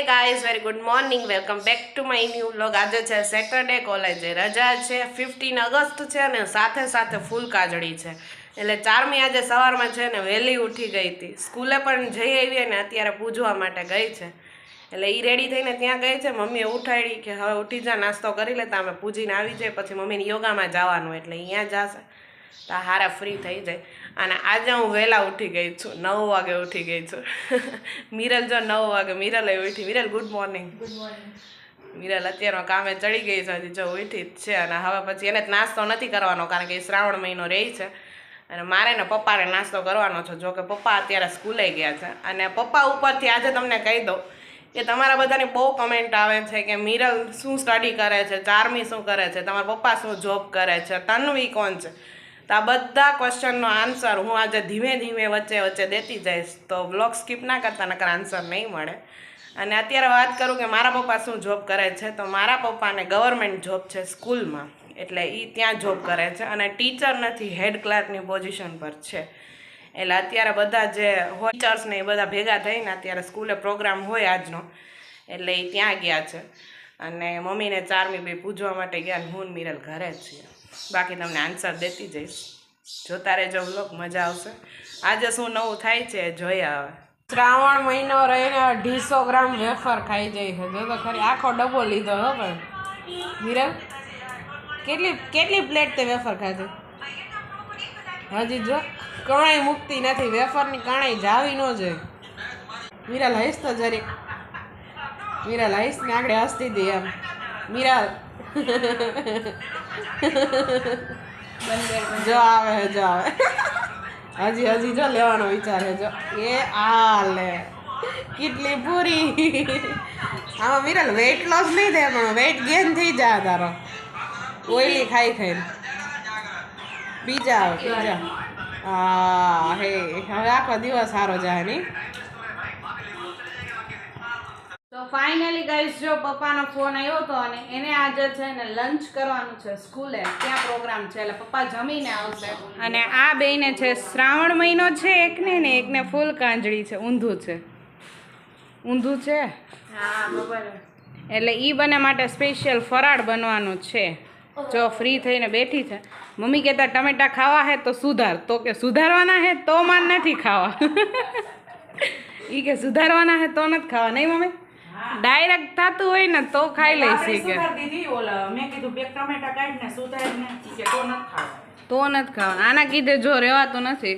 Guys very good morning welcome back to my new vlog. આજે છે Saturday, કોલેજે રજા છે, 15 ઓગસ્ટ છે અને સાથે સાથે ફૂલ કાજળી છે. એટલે ચારમી આજે સવારમાં છે ને વહેલી ઉઠી ગઈ હતી. સ્કૂલે પણ જઈ આવી ને અત્યારે પૂજવા માટે ગઈ છે. એટલે એ રેડી થઈને ત્યાં ગઈ છે. મમ્મીએ ઉઠાડી કે હવે ઉઠી જા, નાસ્તો કરી લેતા, અમે પૂજીને આવી જાય, પછી મમ્મીને યોગામાં જવાનું એટલે અહીંયા જશે તો હારા ફ્રી થઈ જાય. અને આજે હું વહેલા ઉઠી ગઈ છું, 9 વાગે ઉઠી ગઈ છું. મિરલ જો 9 વાગે મિરલ ઉઠી. Miral good morning. Good morning. Miral અત્યારનો કામે ચડી ગઈ છે, હજી જો ઉઠી જ છે. અને હવે પછી એને નાસ્તો નથી કરવાનો કારણ કે શ્રાવણ મહિનો રહે છે અને મારે ને પપ્પાને નાસ્તો કરવાનો છે. જો કે પપ્પા અત્યારે સ્કૂલે ગયા છે. અને પપ્પા ઉપરથી આજે તમને કહી દઉં કે તમારા બધાની બહુ કમેન્ટ આવે છે કે મિરલ શું સ્ટડી કરે છે, ચારમી શું કરે છે, તમારા પપ્પા શું જોબ કરે છે, તન્વી કોણ છે. તો આ બધા ક્વેશ્ચનનો આન્સર હું આજે ધીમે ધીમે વચ્ચે વચ્ચે દેતી જઈશ. તો બ્લોગ સ્કીપ ના કરતા, નકર આન્સર નહીં મળે. અને અત્યારે વાત કરું કે મારા પપ્પા શું જોબ કરે છે, તો મારા પપ્પાને ગવર્મેન્ટ જોબ છે સ્કૂલમાં, એટલે એ ત્યાં જોબ કરે છે અને ટીચર નથી, હેડ ક્લાર્કની પોઝિશન પર છે. એટલે અત્યારે બધા જે હોય ટીચર્સ ને એ બધા ભેગા થઈને અત્યારે સ્કૂલે પ્રોગ્રામ હોય આજનો, એટલે એ ત્યાં ગયા છે. અને મમ્મીને ચારમી બે પૂજવા માટે ગયા, હું મિરલ ઘરે જ છીએ. બાકી તમને આન્સર દેતી જઈશ, જોતા રહેજો વ્લોગ, મજા આવશે. આજે શું નવું થાય છે જોઈ આવે. શ્રાવણ મહિનો રહીને 250 ગ્રામ વેફર ખાઈ જાય છે. જો તો ખરી આખો ડબ્બો લીધો હો. પણ મિરલ કેટલી પ્લેટ તે વેફર ખાધી? હજી જો કણાઈ મુકતી નથી, વેફરની કણાઈ જાવી ન જોઈએ. મિરલ હઈશ તો જરીક, મિરલ હઈશ ને આગળ હસતી હતી એમ. મિરલ જો આવે જો આવે, હજી જો લેવાનો વિચાર છે. જો એ આ લે કેટલી પૂરી. આમાં મિરલ વેઇટ લોસ નહીં થાય પણ વેઇટ ગેઇન થઈ જાય તારો, ઓઈલી ખાઈ ખાઈને. બીજા હા હે, હવે આખો દિવસ સારો જાય નહીં. તો ફાઇનલી ગાઈસ જો પપ્પાનો ફોન આવ્યો હતો અને એને આજે છે ને લંચ કરવાનું છે સ્કૂલે, ત્યાં પ્રોગ્રામ છે એટલે પપ્પા જમીને આવશે. અને આ બેયને છે શ્રાવણ મહિનો છે એકને ને એકને ફૂલ કાંજળી છે, ઊંધું છે. ઊંધું છે હા બરાબર. એટલે ઈ બને માટે સ્પેશિયલ ફરાળ બનવાનું છે. જો ફ્રી થઈને બેઠી છે. મમ્મી કહેતા ટમેટા ખાવા હે તો સુધાર, તો કે સુધારવાના હે તો માન નથી ખાવા. ઈ કે સુધારવાના હે તો નથી ખાવા. નહીં મમ્મી, ડાયરેક્ટ થતું હોય ને તો ખાઈ લઈશી કે મેં કીધું બે ટમેટા કાઢીને સુધારીને કે તો નથી ખાવા, તો નથી ખાવા. આના કીધે જો રહેવાતું નથી.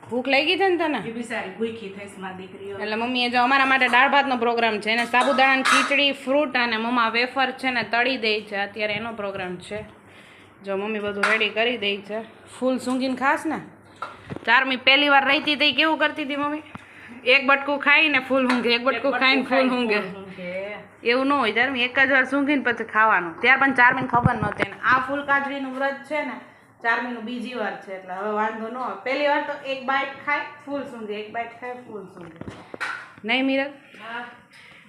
ભૂખ લાગી છે ને તને? બિચારી ભૂખી થઈશ માં દીકરીઓ. એટલે મમ્મીએ જો અમારા માટે દાળ ભાતનો પ્રોગ્રામ છે, એને સાબુદાણાની ખીચડી, ફ્રૂટ અને મમ્મા વેફર છે ને તળી દે છે. અત્યારે એનો પ્રોગ્રામ છે. જો મમ્મી બધું રેડી કરી દે છે. ફૂલ સૂંઘીને ખાસ ને. ચારમી પહેલી વાર રહી હતી કેવું કરતી હતી મમ્મી? એક બટકું ખાઈને ફૂલ ઊંઘે, એક બટકું ખાઈને ફૂલ ઊંઘે. એવું ન હોય ચારમી, એક જ વાર સૂંઘીને પછી ખાવાનું. ત્યાર પણ ચારમીને ખબર નહોતી. આ ફૂલ કાજળીનું વ્રત છે ને ચારમીનું બીજી વાર છે, એટલે હવે વાંધો ન આવે. પહેલી વાર તો એક બાઈટ ખાય ફૂલ સૂંઘે, એક બાઈટ ખાય ફૂલ સૂંઘે. નહીં મિરલ?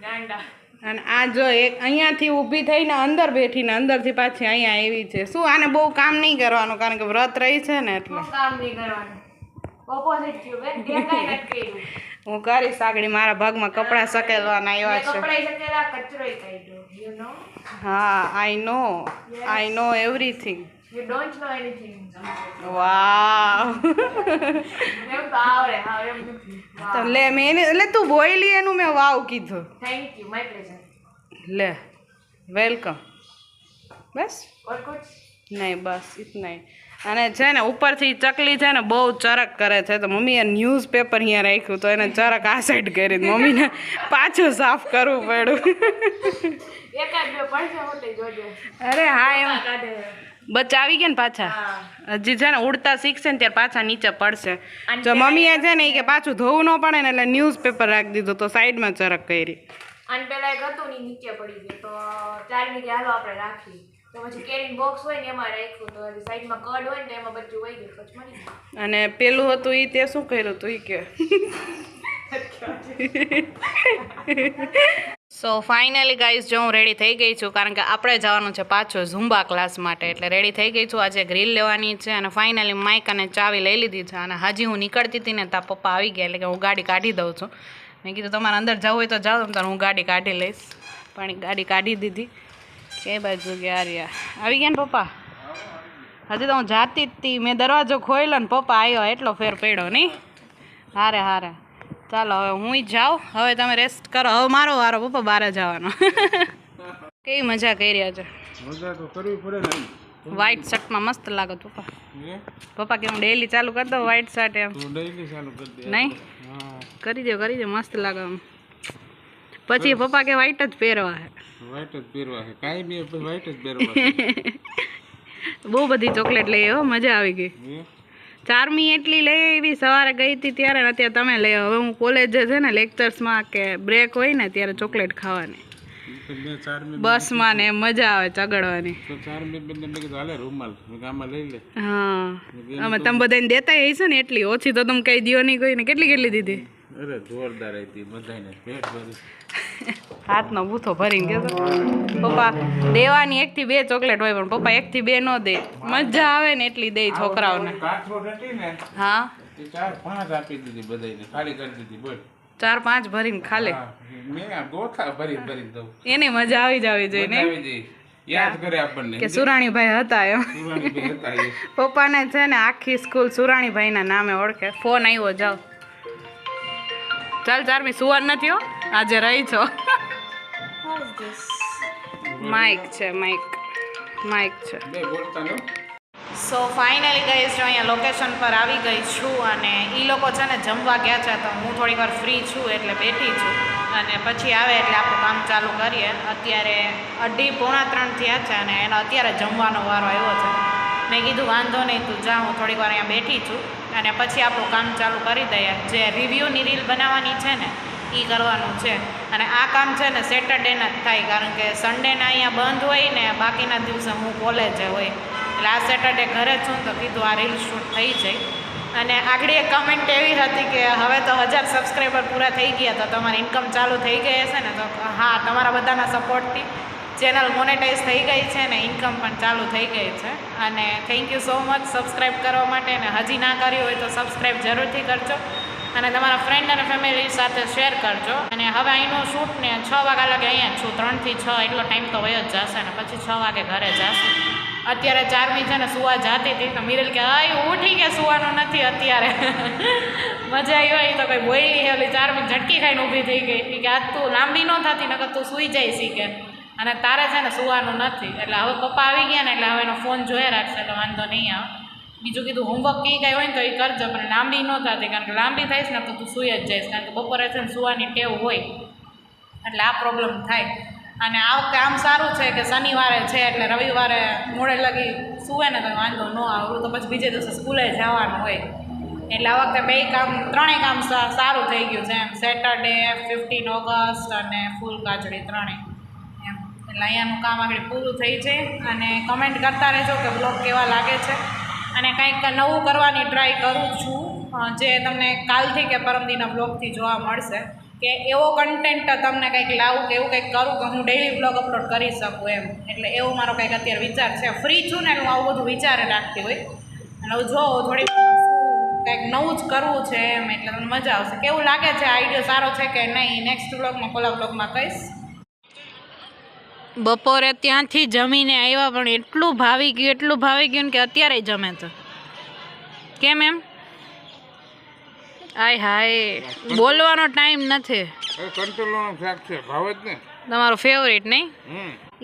ગાંડા. અને આ જો એક અહીંયાથી ઊભી થઈને અંદર બેઠીને અંદરથી પાછી અહીંયા આવી છે. શું આને બહુ કામ નહીં કરવાનું કારણ કે વ્રત રહી છે ને એટલે કામ નહીં કરવાનું. ઓપોઝિટ થયું બે દેખાય નથી કર્યું. હું કરીશ આગળ. મારા ભાગમાં કપડાં સકેલવાના આવ્યા છે. કપડાઈ સકેલા કચરોય કાઢ્યો. You know? હા I know everything. You don't know anything. Wow. એમ તો આવડે, હા એમ નથી. તો લે મેં એટલે તું બોયલી એનું મેં વાવ કીધું. Thank you, my pleasure. લે વેલકમ. બસ ઓર કુછ? નહીં બસ ઇતના ही. અને છે ને ઉપરથી ચકલી છે ને બહુ ચરક કરે છે, તો મમ્મીએ ન્યૂઝપેપર અહીંયા રાખ્યું તો એને ચરક આ સાઈડ કરી, મમ્મીને પાછું સાફ કરવું પડ્યું. એકાદ બે પડશે હોતે જોજે. અરે હા એમ કાઢે. બચ્ચા આવી ગયા ને પાછા, હજી છે ને ઉડતા શીખશે ને ત્યારે પાછા નીચે પડશે. જો મમ્મીએ છે ને એ કે પાછું ધોવું ન પડે ને એટલે ન્યૂઝપેપર રાખી દીધું, તો સાઈડમાં ચરક કરી. અને પેલા એક હતું ને નીચે પડી ગયું, તો ચારમી કે હાલો આપણે રાખી. તો પછી કેરીન બોક્સ હોય ને એમાં રાખ્યું, તો હજી સાઈડમાં કડ હોય ને એમાં બચ્ચું વહી ગયું, પછી મળી ગયું. અને પેલું હતું એ તે શું કર્યું તું એ કે. સો ફાઇનલી ગાઈઝ જો હું રેડી થઈ ગઈ છું, કારણ કે આપણે જવાનું છે પાછો ઝુંબા ક્લાસ માટે, એટલે રેડી થઈ ગઈ છું. આજે ગ્રીલ લેવાની છે અને ફાઇનલી માઇક અને ચાવી લઈ લીધી છે. અને હજી હું નીકળતી હતી ને ત્યાં પપ્પા આવી ગયા, એટલે કે હું ગાડી કાઢી દઉં છું. મેં કીધું તમારે અંદર જવું હોય તો જાઓ, તો હું ગાડી કાઢી લઈશ. પણ ગાડી કાઢી દીધી. કે બાજુ ગયા રહ્યા? આવી ગયા ને પપ્પા? હજી તો હું જાતી જ હતી, મેં દરવાજો ખોલ્યો ને પપ્પા આવ્યો, એટલો ફેર પડ્યો નહીં? હારે હારે, ચાલો હવે હું જાઉં, હવે તમે રેસ્ટ કરો. હવે મારો વારો પપ્પા બહાર જવાનો. કેવી મજા કરી રહ્યા છે? મજા તો કરવી પડે ને. વ્હાઈટ શર્ટમાં મસ્ત લાગો પપ્પા. પપ્પા કે હું ડેઈલી ચાલુ કરી દઉં વ્હાઈટ શર્ટ એમ? તું ડેઈલી ચાલુ કરી દે. નહીં, હા કરી દો, મસ્ત લાગે આમ. પછી પપ્પા કે વ્હાઈટ જ પહેરવા છે. વ્હાઈટ જ પહેરવા છે, કાંઈ બી વ્હાઈટ જ પહેરવા છે. બહુ બધી ચોકલેટ લઈ આવ્યો, મજા આવી ગઈ. ચારમી એટલી લઈ આવી, સવારે ગઈ હતી ત્યારે, અત્યારે તમે લઈ આવો. હવે હું કોલેજ છે ને લેક્ચર્સમાં કે બ્રેક હોય ને ત્યારે ચોકલેટ ખાવાની, બસમાં ને મજા આવે ચગડવાની. તો 4 મિનિટ બંને મેં કીધું હાલે રૂમાલ મેં આમાં લઈ લે. હા, અમે તમે બધાને દેતા હશે ને એટલી ઓછી તો તમે કઈ દો નહીં, કોઈને કેટલી દીધી? અરે જોરદાર હતી બધાને, પેટ ભરી. હાથનો બૂથો ભરીને કહેતો પપ્પા દેવાની 1 થી 2 ચોકલેટ હોય, પણ પપ્પા 1 થી 2 ન દે. મજા આવે ને એટલી દે છોકરાઓને. કાઠો હતી ને, હા, એ 4-5 આપી દીધી બધાને, ખાલી કરી દીધી બોલ. 4-5 ભરીને ખાલે. મેં આ ગોથા ભરી દઉં. એને મજા આવી જવી જોઈએ ને, આવી જઈ યાદ કરે આપણને કે સુરાણીભાઈ હતા એમ. સુરાણીભાઈ હતા એ. પપ્પાને છે ને આખી સ્કૂલ સુરાણીભાઈના નામે ઓળખે. ફોન આવ્યો, જાઓ. ચાલ ચારમી સુવાર નથી હો, આજે રહી છો. માઇક છે, માઇક છે. બે બોલતા નો. સો ફાઇનલી ગઈ છું, અહીંયા લોકેશન પર આવી ગઈ છું, અને એ લોકો છે ને જમવા ગયા છે, તો હું થોડીક વાર ફ્રી છું એટલે બેઠી છું, અને પછી આવે એટલે આપણું કામ ચાલુ કરીએ. અત્યારે 2:30-3 થયા છે, અને એનો અત્યારે જમવાનો વારો આવ્યો છે. મેં કીધું વાંધો નહીં, તું જા, હું થોડીક વાર અહીંયા બેઠી છું, અને પછી આપણું કામ ચાલુ કરી દઈએ. જે રિવ્યૂની રીલ બનાવવાની છે ને એ કરવાનું છે, અને આ કામ છે ને સેટરડેના જ થાય, કારણ કે સન્ડેના અહીંયા બંધ હોય ને બાકીના દિવસે હું કોલેજે હોય, એટલે આ સેટરડે ઘરે છું, તો કીધું આ રીલ શૂટ થઈ જાય. અને આગળ એક કમેન્ટ એવી હતી કે હવે તો 1000 સબસ્ક્રાઈબર પૂરા થઈ ગયા, તો તમારી ઇન્કમ ચાલુ થઈ ગઈ હશે ને? તો હા, તમારા બધાના સપોર્ટથી ચેનલ મોનેટાઈઝ થઈ ગઈ છે ને ઇન્કમ પણ ચાલુ થઈ ગઈ છે. અને thank you so much subscribe કરવા માટે, અને હજી ના કર્યું હોય તો સબસ્ક્રાઈબ જરૂરથી કરજો, અને તમારા ફ્રેન્ડ અને ફેમિલી સાથે શેર કરજો. અને હવે અહીંનું શૂટ ને 6 વાગ્યા લાગે અહીંયા જ છું, 3 થી 6 એટલો ટાઈમ તો વયો જ જશે, ને પછી 6 વાગે ઘરે જશે. અત્યારે ચારમી છે ને સુવા જાતી હતી, તો મિરલ કે ઉઠી કે સુવાનું નથી અત્યારે. મજા આવી હોય તો કંઈ બોયલી હે, ઓલી ચારમી ઝટકી ખાઈને ઊભી થઈ ગઈ કે આજ તું લાંબી ન થતી, નકર તું સૂઈ જાય શી કે, અને તારે છે ને સુવાનું નથી. એટલે હવે પપ્પા આવી ગયા ને એટલે હવે એનો ફોન જોયા રાખશે, એટલે વાંધો નહીં આવે. બીજું કીધું હોમવર્ક કંઈ કાંઈ હોય ને તો એ કરજો, પણ લાંબી ન થતી, કારણ કે લાંબી થઈશ ને તો તું સૂઈ જ જઈશ, કારણ કે બપોરે છે ને સુવાની ટેવ હોય, એટલે આ પ્રોબ્લેમ થાય. અને આ વખતે આમ સારું છે કે શનિવારે છે, એટલે રવિવારે મોડે લગી સૂવે ને તો વાંધો ન આવડું, તો પછી બીજે દિવસે સ્કૂલે જવાનું હોય, એટલે આ વખતે ત્રણેય કામ સારું થઈ ગયું છે એમ. સેટરડે, 15 ઓગસ્ટ અને ફૂલ કાજળી ત્રણેય એમ. એટલે અહીંયાનું કામ આગળ પૂરું થઈ છે. અને કમેન્ટ કરતા રહેજો કે બ્લોગ કેવા લાગે છે, અને કંઈક નવું કરવાની ટ્રાય કરું છું, જે તમને કાલથી કે પરમદીના બ્લોગથી જોવા મળશે, કે એવો કન્ટેન્ટ તમને કંઈક લાવું કે એવું કંઈક કરું કે હું ડેઈલી બ્લોગ અપલોડ કરી શકું એમ. એટલે એવો મારો કંઈક અત્યારે વિચાર છે. ફ્રી છું ને એટલે હું આવું બધું વિચારે રાખતી હોય, અને હું જો થોડીક કંઈક નવું જ કરવું છે એમ, એટલે તમને મજા આવશે. કેવું લાગે છે, આઈડિયો સારો છે કે નહીં, નેક્સ્ટ બ્લોગમાં કોલા બ્લોગમાં કહીશ. બપોરે ત્યાંથી જમીને આવ્યા, પણ એટલું ભાવી ગયું કે અત્યારે જમે તો કેમ એમ. આય હાય, બોલવાનો ટાઈમ નથી. કંટ્રોલનો શાક છે, ભાવ જ ને તમારો ફેવરેટ નહીં?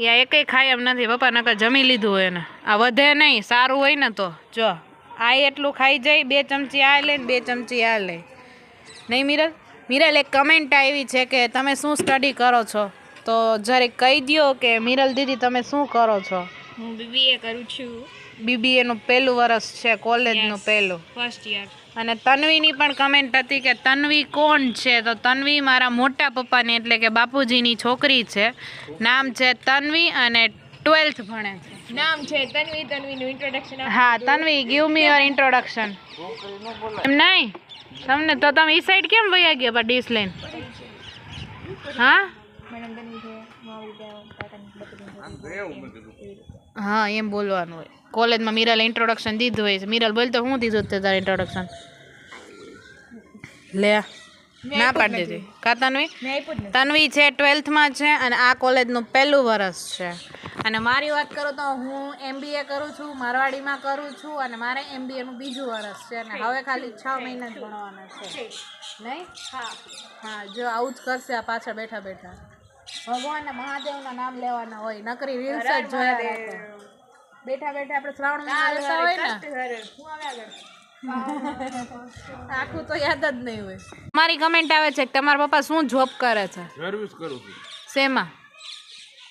યા એકેય ખાય એમ નથી પપ્પા, નકર જમી લીધું હોય ને. આ વધે નહીં, સારું હોય ને તો જો આ એટલું ખાઈ જાય, 2 ચમચી આ લે ને 2 ચમચી આ લે. નહીં મિરલ એક કમેન્ટ આવી છે કે તમે શું સ્ટડી કરો છો, તો જરીક કહી દો કે મિરલ દીદી તમે શું કરો છો? હું BBA કરું છું. BBA નું પહેલું વર્ષ છે, કોલેજનું પહેલું, ફર્સ્ટ યર. અને તન્વીની પણ કમેન્ટ હતી કે તન્વી કોણ છે, તો તન્વી મારા મોટા પપ્પાની એટલે કે બાપુજીની છોકરી છે. નામ છે તન્વી, અને 12th ભણે છે. નામ છે તન્વી. તન્વીનું ઇન્ટ્રોડક્શન. હા Tanvi, give me your introduction. એમ નહીં તમને તો તમે ઈ સાઈડ કેમ વયા ગયા બા ડીશ લઈને? હા હા એમ બોલવાનું હોય. કોલેજમાં મિરલ ઇન્ટ્રોડક્શન દીધું હોય છે. મિરલ બોલ તો હું દીધું તે તારે ઇન્ટ્રોડક્શન લે. ના પાડી દીધી કા તન્વી મેં આપ્યું જ તન્વી છે 12th માં છે અને આ કોલેજનું પહેલું વર્ષ છે અને મારી વાત કરું તો હું MBA કરું છું મારવાડીમાં કરું છું અને મારે MBA નું બીજું વર્ષ છે અને હવે ખાલી 6 મહિના જ ભણવાના છે નહીં હા જો આવું જ કરશે આ પાછળ બેઠા બેઠા ભગવાન ને મહાદેવના નામ લેવાના હોય નકરી રીલ્સ જ જોયા રાખે બેઠા બેઠા આપણે શ્રાવણ મહિના લેતા હોય ને આખું તો યાદ જ નહીં હોય મારી કમેન્ટ આવે છે કે તમારા પપ્પા શું જોબ કરે છે સર્વિસ કરું છું શેમાં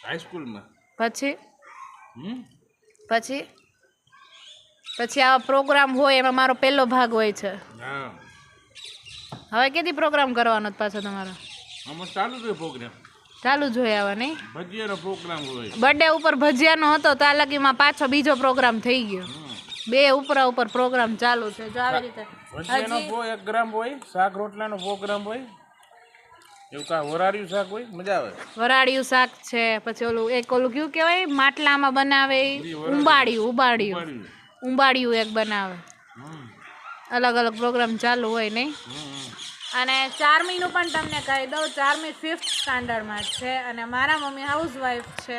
હાઈસ્કૂલમાં પછી હમ આવા પ્રોગ્રામ હોય એમાં મારો પહેલો ભાગ હોય છે હા હવે કેથી પ્રોગ્રામ કરવાનો છે પાછો તમારો આમાં ચાલુ છે પ્રોગ્રામ ચાલુ જ હોય આવા નહીં ભજીયાનો પ્રોગ્રામ હોય બર્થડે ઉપર ભજીયાનો હતો તો આ લગીમાં પાછો બીજો પ્રોગ્રામ થઈ ગયો બે ઉપર પ્રોગ્રામ ચાલુ છે જો આવી રીતે ભજીયાનો 1 ગ્રામ હોય શાક રોટલાનો પ્રોગ્રામ હોય એવું કાંઈ વરાળિયું શાક હોય મજા આવે વરાળિયું શાક છે પછી ઓલું કયું કહેવાય માટલામાં બનાવે ઉંબાડિયું એક બનાવે અલગ અલગ પ્રોગ્રામ ચાલુ હોય નહીં અને 4મીનું પણ તમને કહી દઉં 4મી 5th સ્ટાન્ડર્ડમાં છે અને મારા મમ્મી હાઉસવાઈફ છે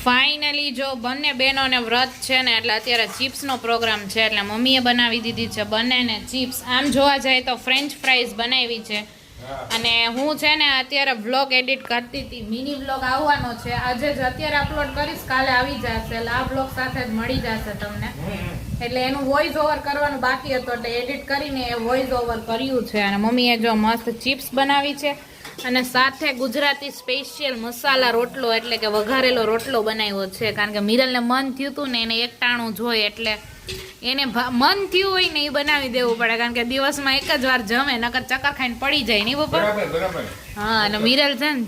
ફાઇનલી જો બંને બહેનોને વ્રત છે ને એટલે અત્યારે ચિપ્સનો પ્રોગ્રામ છે એટલે મમ્મીએ બનાવી દીધી છે બંનેને ચિપ્સ આમ જોવા જાય તો ફ્રેન્ચ ફ્રાઈઝ બનાવી છે અને હું છે ને અત્યારે વ્લોગ એડિટ કરતી હતી મિની વ્લોગ આવવાનો છે આજે જ અત્યારે અપલોડ કરીશ કાલે આવી જશે એટલે આ વ્લોગ સાથે જ મળી જશે તમને એટલે એનું વોઇસ ઓવર કરવાનું બાકી હતું એટલે એડિટ કરીને એ વોઇસ ઓવર કર્યું છે અને મમ્મીએ જો મસ્ત ચિપ્સ બનાવી છે અને સાથે ગુજરાતી સ્પેશિયલ મસાલા રોટલો એટલે કે વઘારેલો રોટલો બનાવ્યો છે કારણ કે મિરલને મન થયું હતું ને એને એક ટાણું જોઈએ એટલે એને મન થયું હોય ને એ બનાવી દેવું પડે કારણ કે દિવસમાં એક જ વાર જમે નકર ચક્કર ખાઈને પડી જાય નહીં પપ્પા હા અને મિરલ છે ને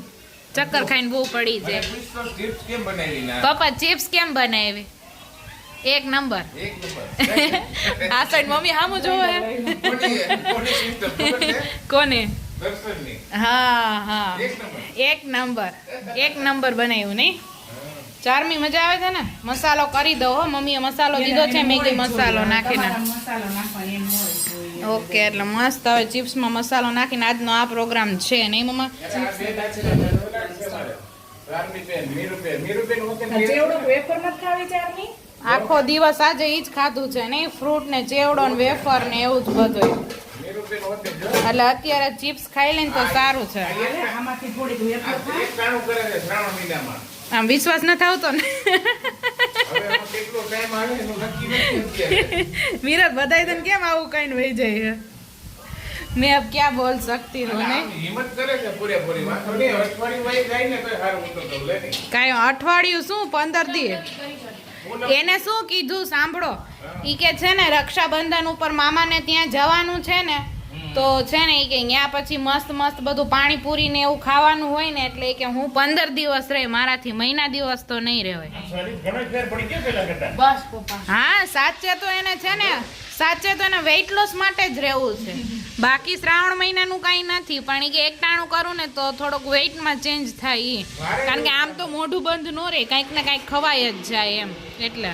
ચક્કર ખાઈને બહુ પડી જાય પપ્પા ચિપ્સ કેમ બનાવી એક નંબર આ સાઈડ મમ્મી હામું જોવે કોને હા એક નંબર બનાવ્યું નહીં 4મી મજા આવે છે ને મસાલો કરી દો હો મમ્મીએ મસાલો દીધો છે મેગી મસાલો નાખીને ઓકે એટલે મસ્ત હવે ચિપ્સમાં મસાલો નાખીને આજનો આ પ્રોગ્રામ છે નહીં મમ્મા આખો દિવસ આજે ઈ જ ખાધું છે નહીં ફ્રૂટ ને ચેવડો ને વેફર ને એવું જ બધું એટલે અત્યારે ચિપ્સ ખાઈ લઈને તો સારું છે આમ વિશ્વાસ નથી આવતો ને મીરત બધાય તને કેમ આવું કઈ વહી જાય मैं अब क्या बोल सकती हूँ ने हिम्मत करे છે પૂરેપૂરી વાતો ને અઠવાડિયું વહી જાય ને તો સારું ઉતો તો લે કાઈ અઠવાડિયું શું 15 દી એને શું કીધું સાંભળો ઈ કે છે ને રક્ષાબંધન ઉપર મામાને ત્યાં જવાનું છે ને તો છે ને ઈ કે ત્યાં પછી મસ્ત બધું પાણીપુરી ને એવું ખાવાનું હોય ને એટલે કે હું 15 દિવસ રહે મારાથી મહિના દિવસ તો નહીં રહેવાય બસ પપ્પા હા સાચે તો એને વેઇટ લોસ માટે જ રહેવું છે બાકી શ્રાવણ મહિનાનું કાંઈ નથી પણ ઈ કે એક ટાણું કરું ને તો થોડોક વેઇટમાં ચેન્જ થાય કારણ કે આમ તો મોઢું બંધ ન રહે કાંઈક ને કાંઈક ખવાય જ જાય એમ એટલે